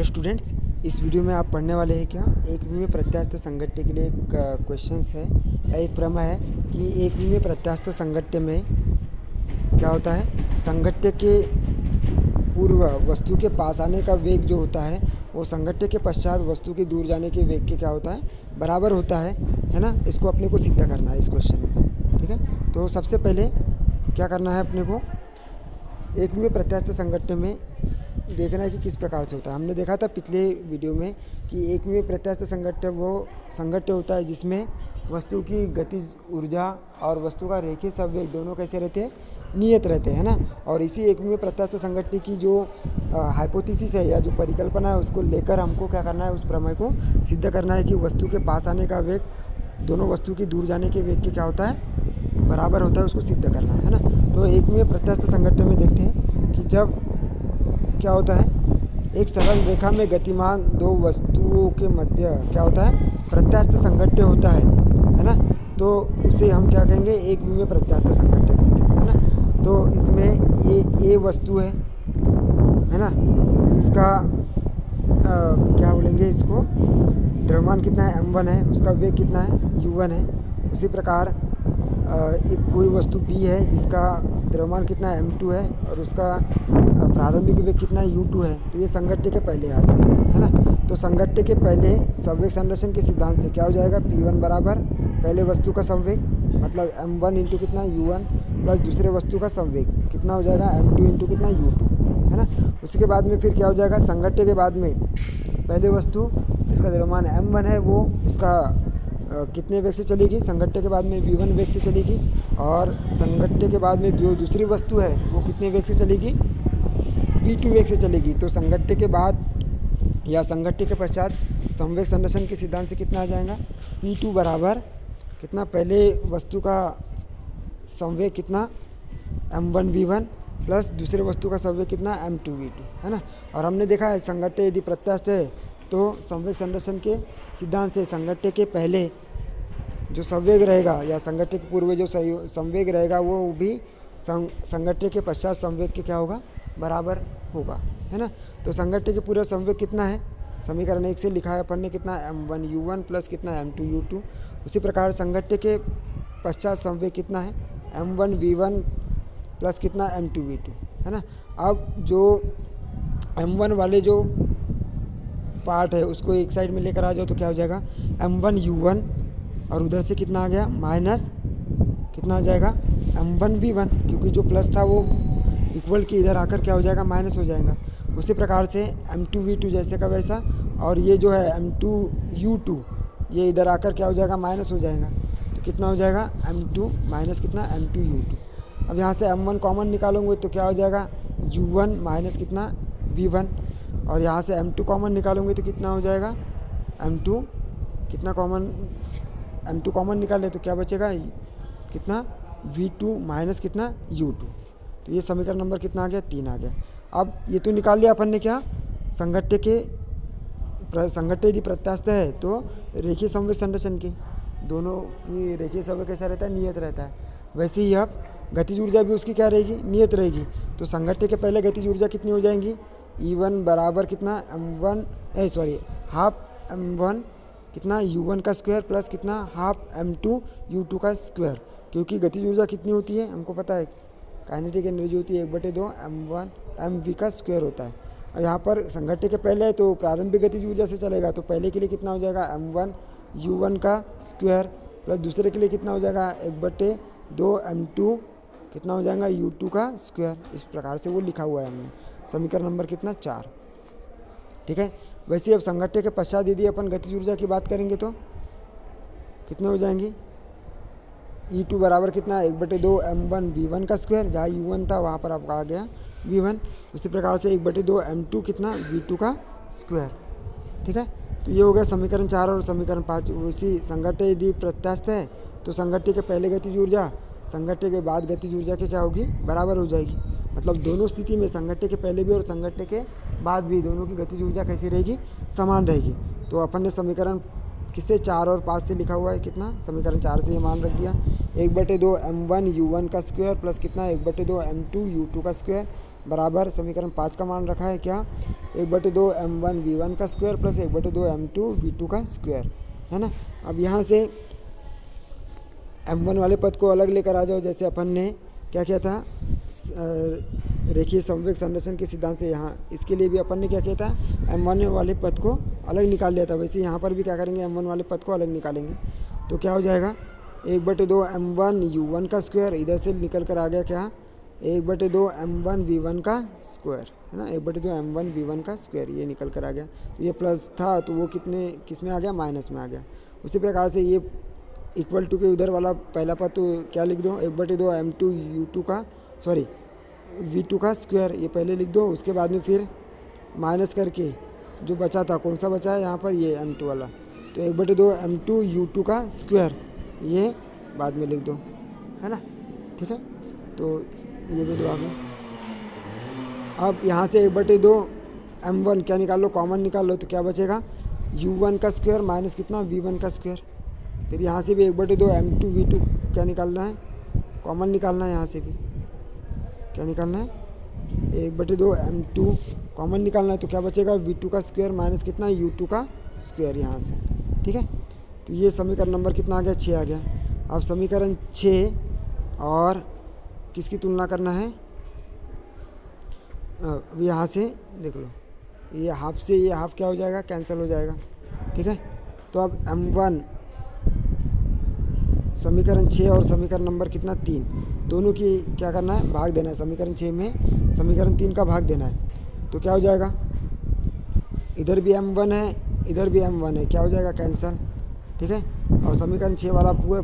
Students, इस video में आप पढ़ने वाले हैं क्या एक विमीय प्रत्यास्थ संघट्य के लिए एक क्वेश्चंस है या एक प्रमेय है कि एक विमीय प्रत्यास्थ संघट्य में क्या होता है। संघट्य के पूर्व वस्तु के पास आने का वेग जो होता है वो संघट्य के पश्चात वस्तु के दूर जाने के वेग के क्या होता है, बराबर होता है ना। इसको अपने को सिद्ध करना है इस क्वेश्चन में, ठीक है। तो सबसे पहले क्या करना है अपने को, एक विमीय प्रत्यास्थ संघट्य में देखना है कि किस प्रकार से होता है। हमने देखा था पिछले वीडियो में कि एक विमीय प्रत्यास्थ संघट्य वो संघट्य होता है जिसमें वस्तु की गतिज ऊर्जा और वस्तु का रेखीय संवेग दोनों कैसे रहते हैं, नियत रहते हैं ना। और इसी एक विमीय प्रत्यास्थ संघट्य की जो हाइपोथेसिस है या जो परिकल्पना है उसको लेकर हमको क्या करना है, उस प्रमेय को सिद्ध करना है कि वस्तु के पास आने का वेग दोनों वस्तु की दूर जाने के वेग के क्या होता है, बराबर होता है। उसको सिद्ध करना है ना। तो एक विमीय प्रत्यास्थ संघट्य में देखते हैं कि जब क्या होता है, एक सरल रेखा में गतिमान दो वस्तुओं के मध्य क्या होता है, प्रत्यास्थ संघट्य होता है ना। तो उसे हम क्या कहेंगे, एक विमीय प्रत्यास्थ संघट्य कहेंगे, है ना। तो इसमें ए वस्तु है ना। इसका क्या बोलेंगे, इसको द्रव्यमान कितना है, m1 है, उसका वेग कितना है, u1 है। उसी प्रकार एक कोई वस्तु B है जिसका द्रव्यमान कितना है, m2 है, और उसका प्रारंभिक वेग कितना है, u2 है। तो ये संघट्य के पहले आ जाएगा, है ना। तो संघट्य के पहले संवेग संरक्षण के सिद्धांत से क्या हो जाएगा, P1 बराबर पहले वस्तु का संवेग मतलब m1 इंटू कितना u1 प्लस दूसरे वस्तु का संवेग कितना हो जाएगा, m2 इंटू कितना u2, है ना। उसके बाद में फिर क्या हो जाएगा, संघट्य के बाद में पहले वस्तु जिसका द्रव्यमान m1 है वो उसका कितने वेग से चलेगी, संघट्य के बाद में v1 वेग से चलेगी, और संघट्य के बाद में जो दूसरी वस्तु है वो कितने वेग से चलेगी, v2 वेग से चलेगी। तो संघट्य के बाद या संघट्य के पश्चात संवेग संरक्षण के सिद्धांत से कितना आ जाएगा, P2 बराबर कितना, पहले वस्तु का संवेग कितना m1 v1 प्लस दूसरे वस्तु का संवेग कितना m2 v2, है ना। और हमने देखा है संघट्य यदि प्रत्यास्थ है तो संवेग संरक्षण के सिद्धांत से संघट्य के पहले जो संवेग रहेगा या संघट्य के पूर्व जो संवेग रहेगा वो भी संघट्य के पश्चात संवेग के क्या होगा, बराबर होगा, है ना। तो संघट्य के पूर्व संवेग कितना है, समीकरण 1 से लिखा है अपन ने कितना, m1 u1 प्लस कितना m2 u2। उसी प्रकार संघट्य के पश्चात संवेग कितना है, m1 v1 प्लस कितना m2 v2, है ना। अब जो m1 वाले जो पार्ट है उसको एक साइड में लेकर आ जाओ तो क्या हो जाएगा, m1 u1 और उधर से कितना आ गया माइनस कितना आ जाएगा m1 v1, क्योंकि जो प्लस था वो इक्वल के इधर आकर क्या हो जाएगा, माइनस हो जाएगा। उसी प्रकार से m2 v2 जैसे का वैसा, और ये जो है m2 u2 ये इधर आकर क्या हो जाएगा, माइनस हो जाएगा। तो कितना हो जाएगा m2 माइनस कितना m2 u2। अब यहाँ से m1 कॉमन निकालोगे तो क्या हो जाएगा, u1 माइनस कितना v1, और यहाँ से m2 कॉमन निकालोगे तो कितना हो जाएगा, m2 कितना कॉमन, m2 कॉमन निकाले तो क्या बचेगा, कितना v2 माइनस कितना u2। तो ये समीकरण नंबर कितना आ गया, 3 आ गया। अब ये तो निकाल लिया अपन ने क्या, संघट्य यदि प्रत्यास्थ है तो रेखीय संवेग संरक्षण के दोनों की रेखीय संवेग कैसा रहता है, नियत रहता है। वैसे ही अब गतिज ऊर्जा भी उसकी क्या रहेगी, नियत रहेगी। तो संघट्य के पहले गतिज ऊर्जा कितनी हो जाएंगी, E1 बराबर कितना हाफ m1 कितना u1 का स्क्वायर प्लस कितना हाफ m2 u2 का स्क्वायर, क्योंकि गतिज ऊर्जा कितनी होती है हमको पता है, काइनेटिक एनर्जी होती है 1/2 m1 mv का स्क्वायर होता है। और यहाँ पर संघट्य के पहले है तो प्रारंभिक गतिज ऊर्जा से चलेगा, तो पहले के लिए कितना हो जाएगा m1 u1 का स्क्वायर प्लस दूसरे के लिए कितना हो जाएगा 1/2 m2 कितना हो जाएगा u2 का स्क्वायर। इस प्रकार से वो लिखा हुआ है हमने, समीकरण नंबर कितना 4, ठीक है। वैसे अब संघट्य के पश्चात यदि अपन गतिज ऊर्जा की बात करेंगे तो कितने हो जाएंगी, E2 बराबर कितना 1/2 m1 v1 का स्क्वायर, जहाँ u1 था वहाँ पर आपका आ गया v1। उसी प्रकार से 1/2 m2 कितना v2 का स्क्वायर, ठीक है। तो ये हो गया समीकरण 4 और समीकरण 5। उसी संघट्य यदि प्रत्यास्थ है तो संघट्य के पहले गतिज ऊर्जा संघट्य के बाद गतिज ऊर्जा के क्या होगी, बराबर हो जाएगी। मतलब दोनों स्थिति में संघट्य के पहले भी और संघट्य के बाद भी दोनों की गतिज ऊर्जा कैसी रहेगी, समान रहेगी। तो अपन ने समीकरण किससे 4 और 5 से लिखा हुआ है कितना, समीकरण 4 से ये मान रख दिया 1/2 m1 u1 का स्क्वायर प्लस कितना 1/2 m2 u2 का स्क्वायर बराबर समीकरण 5 का मान रखा है क्या, 1/2 m1 v1 का स्क्वायर प्लस 1/2 m2 v2 का स्क्वायर, है ना। अब यहाँ से m1 वाले पद को अलग लेकर आ जाओ, जैसे अपन ने क्या किया था रेखीय समवेग संरक्षण के सिद्धांत से, यहाँ इसके लिए भी अपन ने क्या किया था, m1 वाले पद को अलग निकाल लिया था। वैसे यहाँ पर भी क्या करेंगे, m1 वाले पद को अलग निकालेंगे। तो क्या हो जाएगा, 1/2 m1 u1 का स्क्वायर, इधर से निकल कर आ गया क्या, 1/2 m1 v1 का स्क्वायर, है ना। 1/2 m1 v1 का स्क्वायर ये निकल कर आ गया। तो ये प्लस था तो वो किस में आ गया, माइनस में आ गया। उसी प्रकार से ये इक्वल टू के उधर वाला पहला पद तो क्या लिख दो, 1/2 m2 u2 का सॉरी v2 का स्क्वायर, ये पहले लिख दो। उसके बाद में फिर माइनस करके जो बचा था, कौन सा बचा है यहाँ पर, ये m2 वाला, तो 1/2 m2 u2 का स्क्वायर ये बाद में लिख दो, है ना। ठीक है, तो ये भी दो आगे। अब यहाँ से 1/2 m1 क्या निकाल लो, कॉमन निकाल लो, तो क्या बचेगा, u1 का स्क्वायर माइनस कितना v1 का स्क्वायर। फिर यहाँ से भी 1/2 m2 v2 क्या निकालना है, कॉमन निकालना है। यहाँ से भी क्या निकालना है, 1/2 m2 कॉमन निकालना है, तो क्या बचेगा, v2 का स्क्वायर माइनस कितना u2 का स्क्वायर यहाँ से। ठीक है, तो ये समीकरण नंबर कितना आ गया, 6 आ गया। अब समीकरण 6 और किसकी तुलना करना है, अब यहाँ से देख लो, ये हाफ से ये हाफ क्या हो जाएगा, कैंसिल हो जाएगा। ठीक है, तो अब m1 समीकरण 6 और समीकरण नंबर कितना 3 दोनों की क्या करना है, भाग देना है। समीकरण 6 में समीकरण 3 का भाग देना है, तो क्या हो जाएगा, इधर भी m1 है इधर भी m1 है, क्या हो जाएगा, कैंसल। ठीक है, और समीकरण 6 वाला पूरा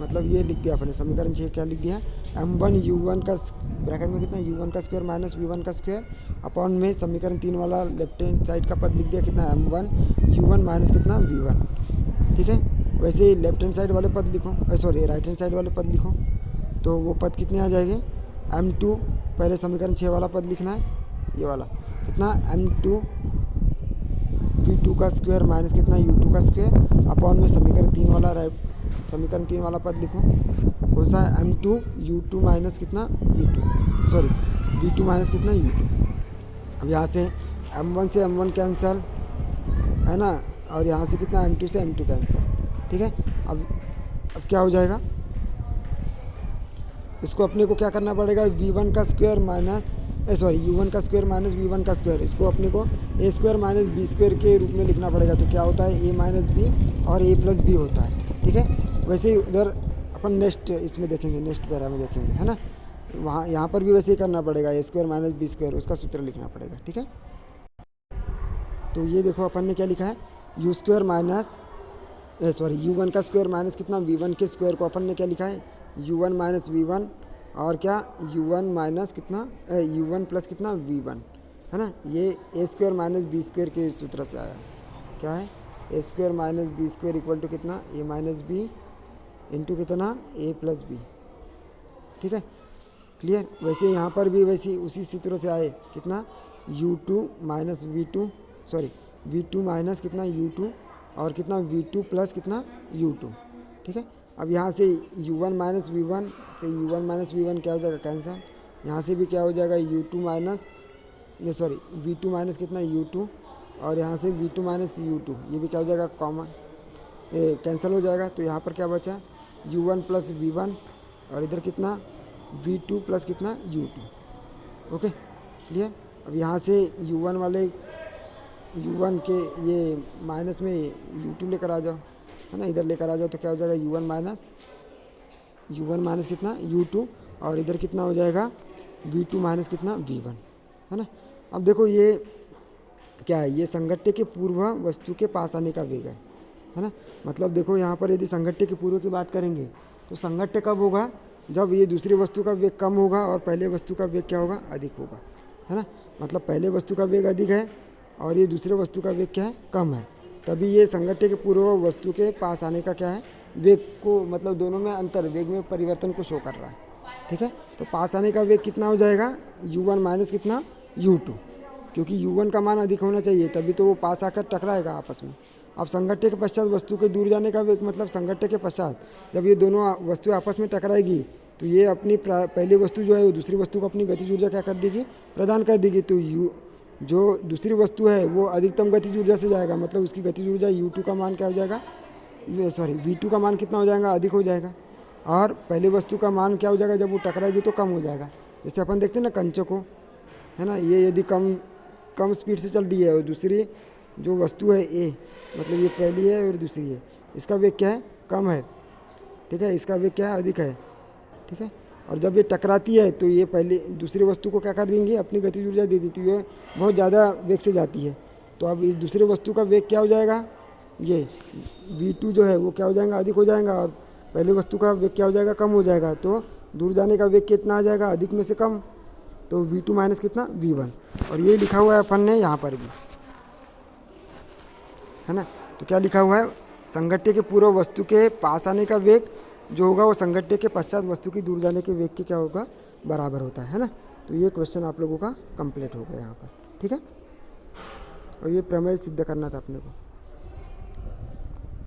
मतलब ये लिख दिया अपने, समीकरण 6 क्या लिख दिया, m1 u1 का ब्रैकेट में कितना, u1 का स्क्वायर माइनस v1 का स्क्वायर अपॉन में समीकरण 3 वाला लेफ्ट हैंड साइड का पद लिख दिया कितना, m1 u1 माइनस कितना v1। ठीक है, वैसे ही लेफ्ट हैंड साइड वाले पद लिखो, सॉरी राइट हैंड साइड वाले पद लिखो, तो वो पद कितने आ जाएंगे, m2 पहले समीकरण 6 वाला पद लिखना है, ये वाला कितना, m2 v2 का स्क्वायर माइनस कितना u2 का स्क्वायर अपॉन में समीकरण 3 वाला पद लिखो, कौन सा है, m2 u2 माइनस कितना v2 सॉरी v2 माइनस कितना u2। अब यहाँ से m1 से m1 कैंसिल, है ना, और यहाँ से कितना m2 से m2 कैंसिल। ठीक है, अब क्या हो जाएगा, इसको अपने को क्या करना पड़ेगा, v1 का स्क्वायर माइनस u1 का स्क्वायर माइनस v1 का स्क्वायर, इसको अपने को a square minus b square के रूप में लिखना पड़ेगा। तो क्या होता है, a माइनस बी और a प्लस बी होता है। ठीक है, वैसे ही उधर अपन नेक्स्ट इसमें देखेंगे, नेक्स्ट पैरा में देखेंगे, है ना। वहाँ यहाँ पर भी वैसे ही करना पड़ेगा, a square minus B square उसका सूत्र लिखना पड़ेगा। ठीक है, तो ये देखो अपन ने क्या लिखा है, u स्क्वायर माइनस u1 का स्क्वायर माइनस कितना v1 के स्क्वायर को अपन ने क्या लिखा है, u1 माइनस v1 और क्या u1 माइनस कितना u1 प्लस कितना v1, है ना। ये a square minus B square के सूत्र से आया, क्या है, a square minus B square equal to कितना, a माइनस बी इंटू कितना a प्लस बी। ठीक है, क्लियर। वैसे यहाँ पर भी वैसे उसी सूत्र से आए, कितना u2 माइनस v2 माइनस कितना u2 और कितना v2 प्लस कितना u2। ठीक है, अब यहाँ से u1 माइनस v1 से u1 माइनस v1 क्या हो जाएगा, कैंसिल। यहाँ से भी क्या हो जाएगा, u2 माइनस v2 माइनस कितना u2 और यहाँ से v2 माइनस u2, ये भी क्या हो जाएगा, कॉमन कैंसिल हो जाएगा। तो यहाँ पर क्या बचा, u1 प्लस v1 और इधर कितना v2 प्लस कितना u2। Okay, clear. अब यहाँ से u1 वाले u1 के ये माइनस में u2 लेकर आ जाओ, है ना, इधर लेकर आ जाओ, तो क्या हो जाएगा, u1 माइनस कितना u2 और इधर कितना हो जाएगा v2 माइनस कितना v1, है ना। अब देखो ये क्या है, ये संघट्य के पूर्व वस्तु के पास आने का वेग है ना। मतलब देखो यहाँ पर यदि संघट्य के पूर्व की बात करेंगे तो संघट्य कब होगा, जब ये दूसरी वस्तु का वेग कम होगा और पहले वस्तु का वेग क्या होगा, अधिक होगा, है ना। मतलब पहले वस्तु का वेग अधिक है और ये दूसरे वस्तु का वेग क्या है, कम है, तभी ये संघट्य के पूर्व वस्तु के पास आने का क्या है, वेग को, मतलब दोनों में अंतर, वेग में परिवर्तन को शो कर रहा है। ठीक है, तो पास आने का वेग कितना हो जाएगा, u1 माइनस कितना u2, क्योंकि u1 का मान अधिक होना चाहिए तभी तो वो पास आकर टकराएगा आपस में। अब संघट्य के पश्चात वस्तु के दूर जाने का वेग, मतलब संघट्य के पश्चात जब ये दोनों वस्तु आपस में टकराएगी तो ये अपनी पहली वस्तु जो है वो दूसरी वस्तु को अपनी गतिज ऊर्जा क्या कर देगी, प्रदान कर देगी। तो जो दूसरी वस्तु है वो अधिकतम गतिज ऊर्जा से जाएगा, मतलब उसकी गतिज ऊर्जा U2 का मान क्या हो जाएगा, सॉरी V2 का मान कितना हो जाएगा, अधिक हो जाएगा। और पहली वस्तु का मान क्या हो जाएगा, जब वो टकराएगी तो कम हो जाएगा। जैसे अपन देखते हैं ना कंचों को, है ना, ये यदि कम स्पीड से चल रही है और दूसरी जो वस्तु है A, मतलब ये पहली है और दूसरी है, इसका वेग क्या है, कम है, ठीक है, इसका वेग क्या है, अधिक है, ठीक है। और जब ये टकराती है तो ये पहले दूसरी वस्तु को क्या कर देंगी, अपनी गतिज ऊर्जा दे देती है, बहुत ज़्यादा वेग से जाती है। तो अब इस दूसरी वस्तु का वेग क्या हो जाएगा, ये V2 जो है वो क्या हो जाएगा, अधिक हो जाएगा, और पहली वस्तु का वेग क्या हो जाएगा, कम हो जाएगा। तो दूर जाने का वेग कितना आ जाएगा, अधिक में से कम, तो V2 माइनस कितना, V1। और ये लिखा हुआ है अपन ने यहाँ पर भी, है ना। तो क्या लिखा हुआ है, संघट्य के पूर्व वस्तु के पास आने का वेग जो होगा वो संघट्य के पश्चात वस्तु की दूर जाने के वेग के क्या होगा, बराबर होता है ना। तो ये क्वेश्चन आप लोगों का कंप्लीट हो गया यहाँ पर, ठीक है। और ये प्रमेय सिद्ध करना था अपने को।